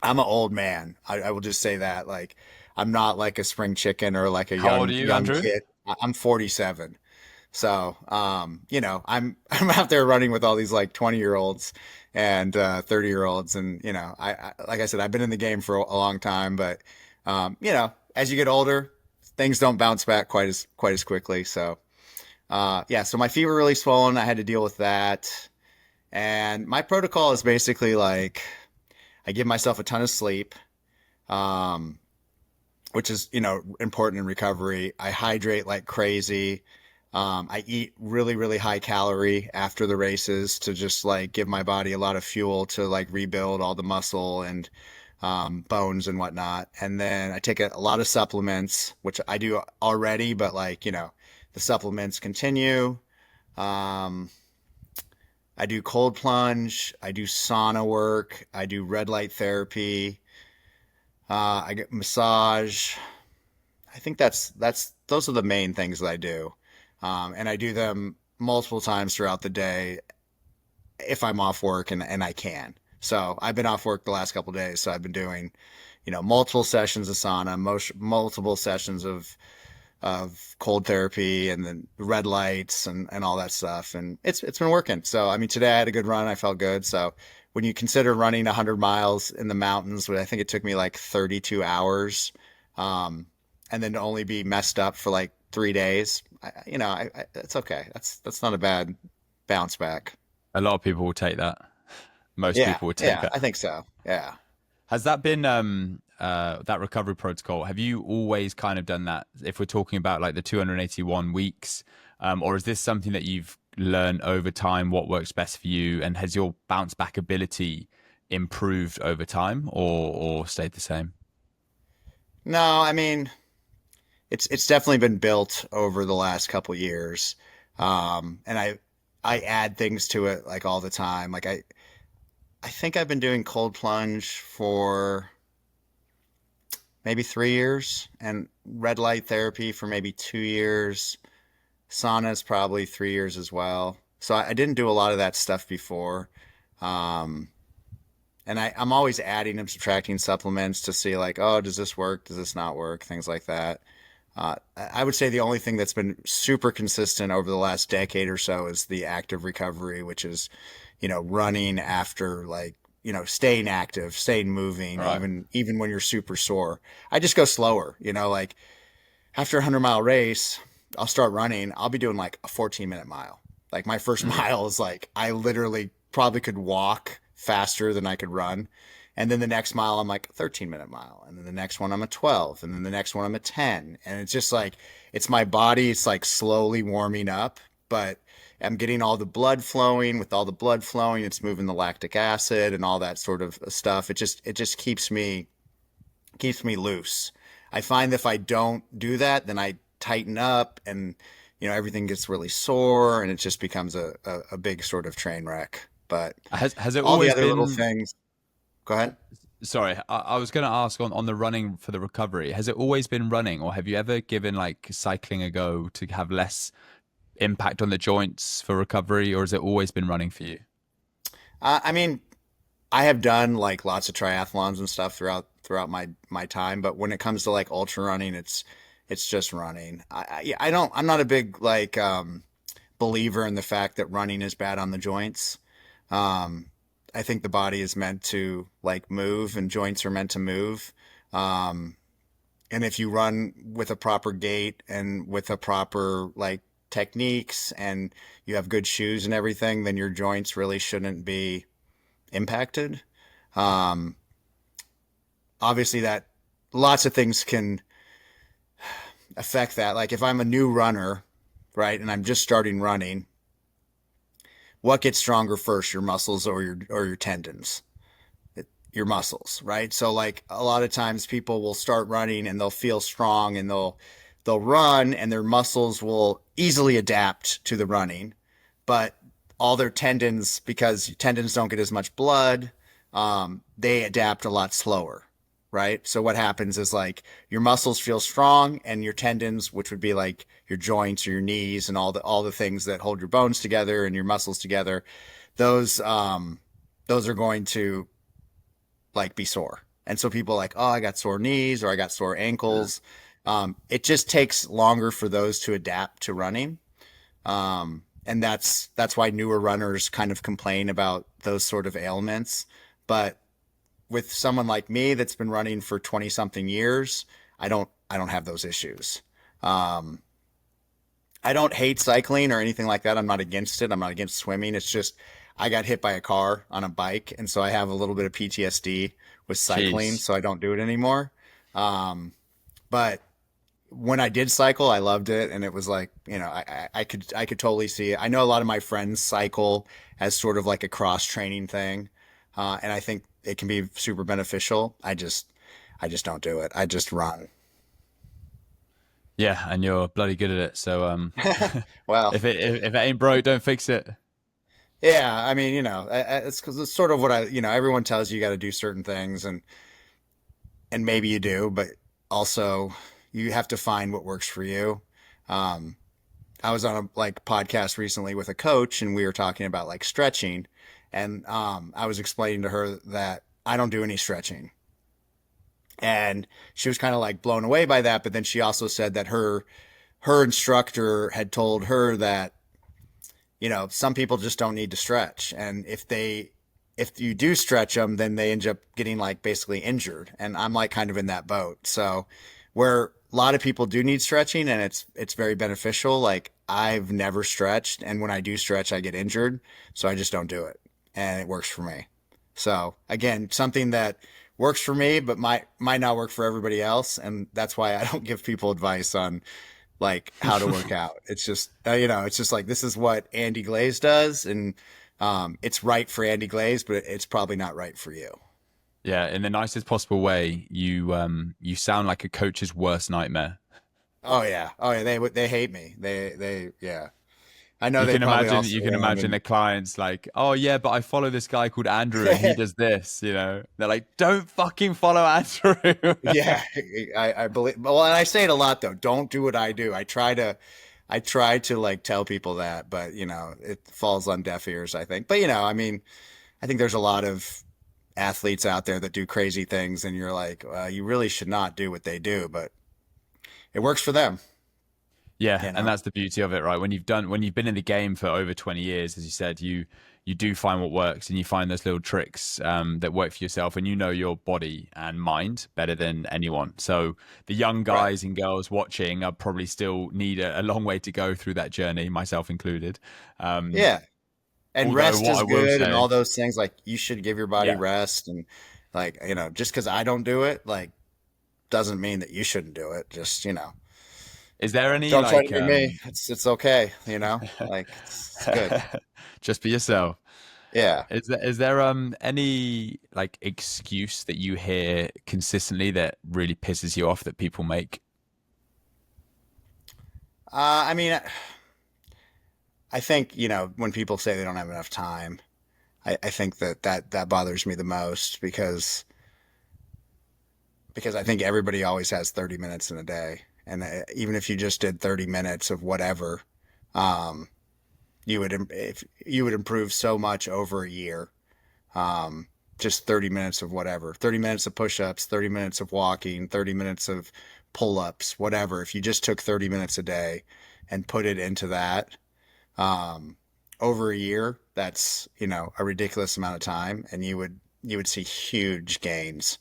I'm an old man. I will just say that. Like, I'm not like a spring chicken or like a How old are young you, young Andrew? kid. I'm 47. So, I'm I'm out there running with all these like 20-year-olds and 30-year-olds, and like I said, I've been in the game for a long time, but as you get older, things don't bounce back quite as quickly. So, yeah, so my feet were really swollen. I had to deal with that, and my protocol is basically like I give myself a ton of sleep. Um, which is, important in recovery. I hydrate like crazy. I eat really, really high calorie after the races to just like give my body a lot of fuel to like rebuild all the muscle and bones and whatnot. And then I take a lot of supplements, which I do already, but like, the supplements continue. Um, I do cold plunge. I do sauna work. I do red light therapy. I get massage. I think that's those are the main things that I do, and I do them multiple times throughout the day if I'm off work and I can. So I've been off work the last couple of days, so I've been doing, multiple sessions of sauna, multiple sessions of cold therapy, and then red lights and all that stuff, and it's been working. So I mean, today I had a good run. I felt good. So when you consider running 100 miles in the mountains, I think it took me like 32 hours. Um, and then to only be messed up for like 3 days, it's okay. That's not a bad bounce back. A lot of people will take that. Most Yeah, people would take yeah, that. I think so. Yeah. Has that been that recovery protocol? Have you always kind of done that? If we're talking about like the 281 weeks, or is this something that you've learned over time? What works best for you, and has your bounce back ability improved over time, or stayed the same? No, I mean, it's definitely been built over the last couple years. And I add things to it like all the time. Like I think I've been doing cold plunge for maybe 3 years, and red light therapy for maybe 2 years. Sauna is probably 3 years as well. So I didn't do a lot of that stuff before. Um, and I'm always adding and subtracting supplements to see like, oh, does this work? Does this not work? Things like that. I would say the only thing that's been super consistent over the last decade or so is the active recovery, which is, running after like, staying active, staying moving, Right. even when you're super sore. I just go slower, like after a 100-mile race, I'll start running. I'll be doing like a 14-minute mile. Like my first Mm. mile is like I literally probably could walk faster than I could run. And then the next mile, I'm like a 13-minute mile. And then the next one, I'm a 12. And then the next one, I'm a 10. And it's just like, it's my body. It's like slowly warming up, but I'm getting all the blood flowing. With all the blood flowing, it's moving the lactic acid and all that sort of stuff. It just keeps me loose. I find if I don't do that, then I tighten up, and everything gets really sore, and it just becomes a big sort of train wreck. But Has it all the always other little been? things. Go ahead. Sorry, I was going to ask on the running for the recovery. Has it always been running, or have you ever given like cycling a go to have less impact on the joints for recovery, or has it always been running for you? I mean, I have done like lots of triathlons and stuff throughout my time, but when it comes to like ultra running, it's just running. Yeah, I'm not a big like believer in the fact that running is bad on the joints. Um, I think the body is meant to like move, and joints are meant to move. Um, and if you run with a proper gait and with a proper like techniques, and you have good shoes and everything, then your joints really shouldn't be impacted. Um, Obviously, that lots of things can affect that. Like if I'm a new runner, right, and I'm just starting running, what gets stronger first, your muscles or your tendons? Your muscles, right? So like a lot of times people will start running and they'll feel strong, and they'll run, and their muscles will easily adapt to the running, but all their tendons, because tendons don't get as much blood, they adapt a lot slower, right? So what happens is like your muscles feel strong, and your tendons, which would be like your joints or your knees and all the things that hold your bones together and your muscles together, those those are going to like be sore. And so people are like, oh, I got sore knees or I got sore ankles. It just takes longer for those to adapt to running. And that's why newer runners kind of complain about those sort of ailments. But with someone like me that's been running for 20 something years, I don't have those issues. Um, I don't hate cycling or anything like that. I'm not against it. I'm not against swimming. It's just I got hit by a car on a bike, and so I have a little bit of PTSD with cycling, Jeez. so I don't do it anymore. Um, but when I did cycle, I loved it, and it was like, I could totally see it. I know a lot of my friends cycle as sort of like a cross training thing, and I think it can be super beneficial. I just don't do it. I just run. Yeah, and you're bloody good at it. So Well, if it ain't broke, don't fix it. yeah, I mean, it's because it's sort of what everyone tells you got to do certain things, and maybe you do, but also you have to find what works for you. Um, I was on a like podcast recently with a coach, and we were talking about like stretching, and I was explaining to her that I don't do any stretching, and she was kind of like blown away by that. But then she also said that her instructor had told her that some people just don't need to stretch. And if you do stretch them, then they end up getting like basically injured. And I'm like kind of in that boat. So where a lot of people do need stretching and it's very beneficial, like I've never stretched. And when I do stretch, I get injured. So I just don't do it. And it works for me. So again, something that works for me, but might not work for everybody else. And that's why I don't give people advice on like how to work out. It's just it's just like this is what Andy Glaze does, and it's right for Andy Glaze, but it's probably not right for you. Yeah, in the nicest possible way, you sound like a coach's worst nightmare. Oh yeah, they hate me. They yeah. I know they probably all You can surround imagine and the clients like, oh yeah, but I follow this guy called Andrew and he does this, They're like, don't fucking follow Andrew. yeah, I believe. Well, and I say it a lot though. Don't do what I do. I try to like tell people that, but it falls on deaf ears, I think. But I mean, I think there's a lot of athletes out there that do crazy things, and you're like, you really should not do what they do, but it works for them, Yeah, you and know? that's the beauty of it, right? When you've been in the game for over 20 years, as you said, you do find what works and you find those little tricks that work for yourself, and you know your body and mind better than anyone. So the young Right. guys and girls watching are probably still need a long way to go through that journey, myself included. Um, Yeah. And Although rest what is I will good and say, all those things. Like you should give your body yeah, rest, and like, just because I don't do it, like, doesn't mean that you shouldn't do it. Just, is there any don't try to like be me. It's okay, like it's good. just be yourself? Yeah. Is there any like excuse that you hear consistently that really pisses you off that people make? I mean, I think, when people say they don't have enough time, I think that bothers me the most because I think everybody always has 30 minutes in a day. And even if you just did 30 minutes of whatever, um, if you would improve so much over a year. Um, just 30 minutes of whatever, 30 minutes of push-ups, 30 minutes of walking, 30 minutes of pull-ups, whatever. If you just took 30 minutes a day and put it into that, um, over a year, that's, a ridiculous amount of time, and you would see huge gains.